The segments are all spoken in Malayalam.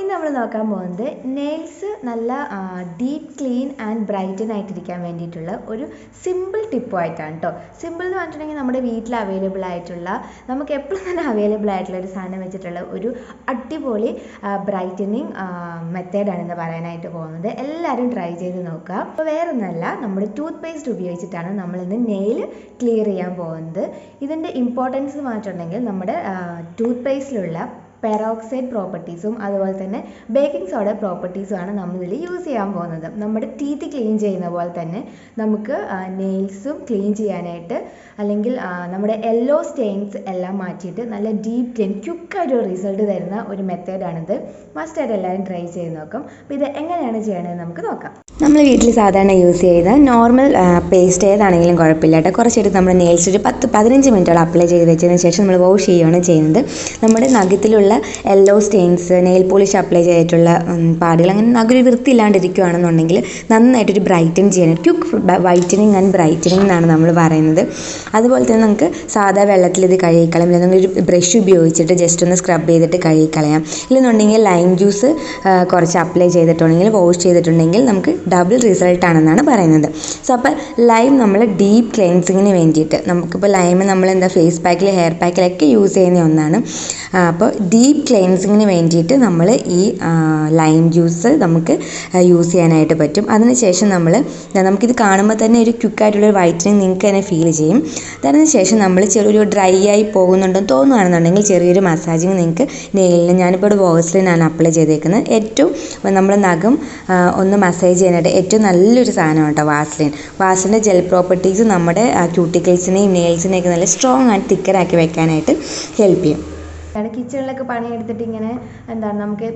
ഇന്ന് നമ്മൾ നോക്കാൻ പോകുന്നത് നെയിൽസ് നല്ല ഡീപ്പ് ക്ലീൻ ആൻഡ് ബ്രൈറ്റൻ ആയിട്ടിരിക്കാൻ വേണ്ടിയിട്ടുള്ള ഒരു സിമ്പിൾ ടിപ്പുമായിട്ടാണ് കേട്ടോ. സിമ്പിൾ എന്ന് പറഞ്ഞിട്ടുണ്ടെങ്കിൽ നമ്മുടെ വീട്ടിൽ അവൈലബിൾ ആയിട്ടുള്ള, നമുക്ക് എപ്പോഴും തന്നെ അവൈലബിൾ ആയിട്ടുള്ള ഒരു സാധനം വെച്ചിട്ടുള്ള ഒരു അടിപൊളി ബ്രൈറ്റനിങ് മെത്തേഡാണെന്ന് പറയാനായിട്ട് പോകുന്നത്. എല്ലാവരും ട്രൈ ചെയ്ത് നോക്കുക. അപ്പോൾ വേറെ ഒന്നല്ല, നമ്മുടെ ടൂത്ത് പേസ്റ്റ് ഉപയോഗിച്ചിട്ടാണ് നമ്മളിന്ന് നെയിൽ ക്ലിയർ ചെയ്യാൻ പോകുന്നത്. ഇതിൻ്റെ ഇമ്പോർട്ടൻസ് എന്ന് പറഞ്ഞിട്ടുണ്ടെങ്കിൽ നമ്മുടെ ടൂത്ത് പേസ്റ്റിലുള്ള പെറോക്സൈഡ് പ്രോപ്പർട്ടീസും അതുപോലെ തന്നെ ബേക്കിംഗ് സോഡ പ്രോപ്പർട്ടീസുമാണ് നമ്മളിതിൽ യൂസ് ചെയ്യാൻ പോകുന്നത്. നമ്മുടെ ടീത്ത് ക്ലീൻ ചെയ്യുന്ന പോലെ തന്നെ നമുക്ക് നെയിൽസും ക്ലീൻ ചെയ്യാനായിട്ട്, അല്ലെങ്കിൽ നമ്മുടെ യെല്ലോ സ്റ്റെയിൻസ് എല്ലാം മാറ്റിയിട്ട് നല്ല ഡീപ്പ് ക്ലീൻ ക്വിക്കായിട്ട് റിസൾട്ട് തരുന്ന ഒരു മെത്തേഡാണിത്. മസ്റ്റായിട്ട് എല്ലാവരും ട്രൈ ചെയ്ത് നോക്കും. അപ്പോൾ ഇത് എങ്ങനെയാണ് ചെയ്യണമെന്ന് നമുക്ക് നോക്കാം. നമ്മൾ വീട്ടിൽ സാധാരണ യൂസ് ചെയ്ത നോർമൽ പേസ്റ്റ് ഏതാണെങ്കിലും കുഴപ്പമില്ല കേട്ടോ. കുറച്ചെടുത്ത് നമ്മുടെ നെയിൽസ് ഒരു 10-15 മിനിറ്റോളം അപ്ലൈ ചെയ്ത് വെച്ചതിന് ശേഷം നമ്മൾ വാഷ് ചെയ്യുകയാണ് ചെയ്യുന്നത്. നമ്മുടെ നഖത്തിലുള്ള yellow stains, nail polish apply ചെയ്തിട്ടുള്ള പാടുകൾ, അങ്ങനെ നഖം വൃത്തിയില്ലാണ്ടിരിക്കുകയാണെന്നുണ്ടെങ്കിൽ നന്നായിട്ടൊരു ബ്രൈറ്റൻ ചെയ്യണം. ക്വിക്ക് വൈറ്റനിങ് ആൻഡ് ബ്രൈറ്റനിങ് എന്നാണ് നമ്മൾ പറയുന്നത്. അതുപോലെ തന്നെ നമുക്ക് സാധാ വെള്ളത്തിൽ ഇത് കഴുകിക്കളയാം. ഇല്ലെങ്കിൽ ഒരു ബ്രഷ് ഉപയോഗിച്ചിട്ട് ജസ്റ്റ് ഒന്ന് സ്ക്രബ് ചെയ്തിട്ട് കഴുകിക്കളയാം. ഇല്ലെന്നുണ്ടെങ്കിൽ ലൈം ജ്യൂസ് കുറച്ച് അപ്ലൈ ചെയ്തിട്ടുണ്ടെങ്കിൽ, വാഷ് ചെയ്തിട്ടുണ്ടെങ്കിൽ നമുക്ക് ഡബിൾ റിസൾട്ടാണെന്നാണ് പറയുന്നത്. സോ അപ്പോൾ ലൈം നമ്മൾ ഡീപ്പ് ക്ലെൻസിങ്ങിന് വേണ്ടിയിട്ട്, നമുക്കിപ്പോൾ ലൈം നമ്മൾ ഫേസ് പാക്കിൽ, ഹെയർ പാക്കിലൊക്കെ യൂസ് ചെയ്യുന്ന ഒന്നാണ്. അപ്പോൾ ഡീപ്പ് ക്ലെൻസിങ്ങിന് വേണ്ടിയിട്ട് നമ്മൾ ഈ ലൈം ജ്യൂസ് നമുക്ക് യൂസ് ചെയ്യാനായിട്ട് പറ്റും. അതിനുശേഷം നമുക്കിത് കാണുമ്പോൾ തന്നെ ഒരു ക്വിക്കായിട്ടുള്ളൊരു വൈറ്റനിങ് നിങ്ങൾക്ക് തന്നെ ഫീൽ ചെയ്യും. അതിനുശേഷം നമ്മൾ ചെറിയൊരു ഡ്രൈ ആയി പോകുന്നുണ്ടെന്ന് തോന്നുകയാണെന്നുണ്ടെങ്കിൽ ചെറിയൊരു മസാജിങ് നിങ്ങൾക്ക് നെയിലിന്, ഞാനിപ്പോൾ ഇവിടെ വാസ്ലിനാണ് അപ്ലൈ ചെയ്തേക്കുന്നത്. ഏറ്റവും നമ്മുടെ നഖം ഒന്ന് മസാജ് ചെയ്യാനായിട്ട് ഏറ്റവും നല്ലൊരു സാധനമാണ് കേട്ടോ വാസ്ലിൻ്റെ ജെൽ പ്രോപ്പർട്ടീസ് നമ്മുടെ ക്യൂട്ടിക്കിൾസിനെയും നെയിൽസിനെയൊക്കെ നല്ല സ്ട്രോങ് ആൻഡ് തിക്കറാക്കി വെക്കാനായിട്ട് ഹെൽപ്പ് ചെയ്യും. കിച്ചണിലൊക്കെ പണിയെടുത്തിട്ട് ഇങ്ങനെ നമുക്ക്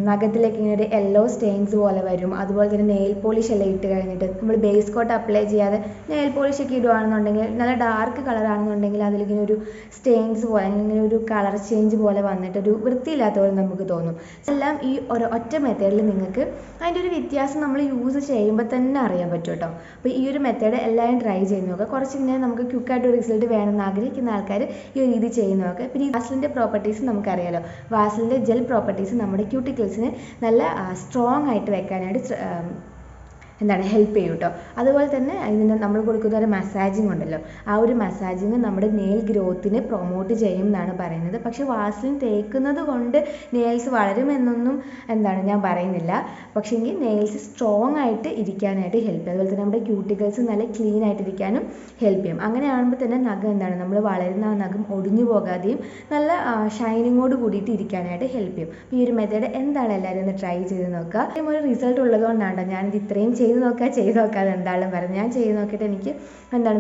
നഖത്തിലേക്ക് ഇങ്ങനെ ഒരു യെല്ലോ സ്റ്റെയിൻസ് പോലെ വരും. അതുപോലെ തന്നെ നെയിൽ പോളിഷ് എല്ലാം ഇട്ട് കഴിഞ്ഞിട്ട് നമ്മൾ ബേസ് കോട്ട് അപ്ലൈ ചെയ്യാതെ നെയിൽ പോളിഷ് ഒക്കെ ഇടുകയാണെന്നുണ്ടെങ്കിൽ, നല്ല ഡാർക്ക് കളറാണെന്നുണ്ടെങ്കിൽ അതിലിങ്ങനെ ഒരു സ്റ്റെയിൻസ് പോലെ, ഇങ്ങനെ ഒരു കളർ ചേഞ്ച് പോലെ വന്നിട്ട് ഒരു വൃത്തിയില്ലാത്ത പോലെ നമുക്ക് തോന്നും. എല്ലാം ഈ ഒരു ഒറ്റ മെത്തേഡിൽ നിങ്ങൾക്ക് അതിൻ്റെ ഒരു വ്യത്യാസം നമ്മൾ യൂസ് ചെയ്യുമ്പോൾ തന്നെ അറിയാൻ പറ്റും കേട്ടോ. അപ്പോൾ ഈ ഒരു മെത്തേഡ് എല്ലാവരും ട്രൈ ചെയ്ത് നോക്കുക. കുറച്ചിങ്ങനെ നമുക്ക് ക്വിക്കായിട്ട് റിസൾട്ട് വേണമെന്ന് ആഗ്രഹിക്കുന്ന ആൾക്കാർ ഈ ഒരു രീതി ചെയ്യുന്ന നോക്കുക. പിന്നെ ഈ വാസ്ലിൻ്റെ പ്രോപ്പർട്ടീസ് നമുക്കറിയാലോ, വാസ്ലിൻ്റെ ജെൽ പ്രോപ്പർട്ടീസ് നമ്മുടെ ക്യൂട്ടിക്കിൾസിനെ നല്ല സ്ട്രോങ് ആയിട്ട് വെക്കാനായിട്ട് ഹെൽപ്പ് ചെയ്യും കേട്ടോ. അതുപോലെ തന്നെ ഇതിന് നമ്മൾ കൊടുക്കുന്ന ഒരു മസാജിങ് ഉണ്ടല്ലോ, ആ ഒരു മസാജിങ് നമ്മുടെ നെയിൽ ഗ്രോത്തിനെ പ്രൊമോട്ട് ചെയ്യും എന്നാണ് പറയുന്നത്. പക്ഷേ വാസ്ലിൻ തേക്കുന്നത് കൊണ്ട് നെയിൽസ് വളരുമെന്നൊന്നും ഞാൻ പറയുന്നില്ല. പക്ഷേ എങ്കിൽ നെയിൽസ് സ്ട്രോങ് ആയിട്ട് ഇരിക്കാനായിട്ട് ഹെൽപ്പ് ചെയ്യും. അതുപോലെ തന്നെ നമ്മുടെ ക്യൂട്ടിക്കിൾസ് നല്ല ക്ലീൻ ആയിട്ടിരിക്കാനും ഹെൽപ്പ് ചെയ്യും. അങ്ങനെ ആകുമ്പോൾ തന്നെ നഖം നമ്മൾ വളരുന്ന ആ നഖം ഒടിഞ്ഞു പോകാതെയും നല്ല ഷൈനിങ്ങോട് കൂടിയിട്ട് ഇരിക്കാനായിട്ട് ഹെൽപ്പ് ചെയ്യും. ഈ ഒരു മെത്തേഡ് എല്ലാവരും ഒന്ന് ട്രൈ ചെയ്ത് നോക്കുക. ഒരു റിസൾട്ട് ഉള്ളതുകൊണ്ടാണ് ഞാനിത് ഇത്രയും ചെയ്ത് നോക്കാതെ എന്തായാലും പറഞ്ഞു. ഞാൻ ചെയ്ത് നോക്കിയിട്ട് എനിക്ക്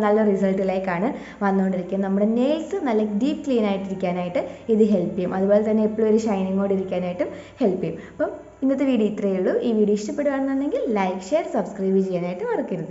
നല്ല റിസൾട്ടിലേക്കാണ് വന്നുകൊണ്ടിരിക്കുന്നത്. നമ്മുടെ നെയിൽസ് നല്ല ഡീപ്പ് ക്ലീൻ ആയിട്ടിരിക്കാനായിട്ട് ഇത് ഹെൽപ്പ് ചെയ്യും. അതുപോലെ തന്നെ എപ്പോഴും ഒരു ഷൈനിങ്ങോട് ഇരിക്കാനായിട്ടും ഹെൽപ്പ് ചെയ്യും. അപ്പം ഇന്നത്തെ വീഡിയോ ഇത്രയേ ഉള്ളൂ. ഈ വീഡിയോ ഇഷ്ടപ്പെടുകയാണെന്നുണ്ടെങ്കിൽ ലൈക്ക്, ഷെയർ, സബ്സ്ക്രൈബ് ചെയ്യാനായിട്ട് മറക്കരുത്.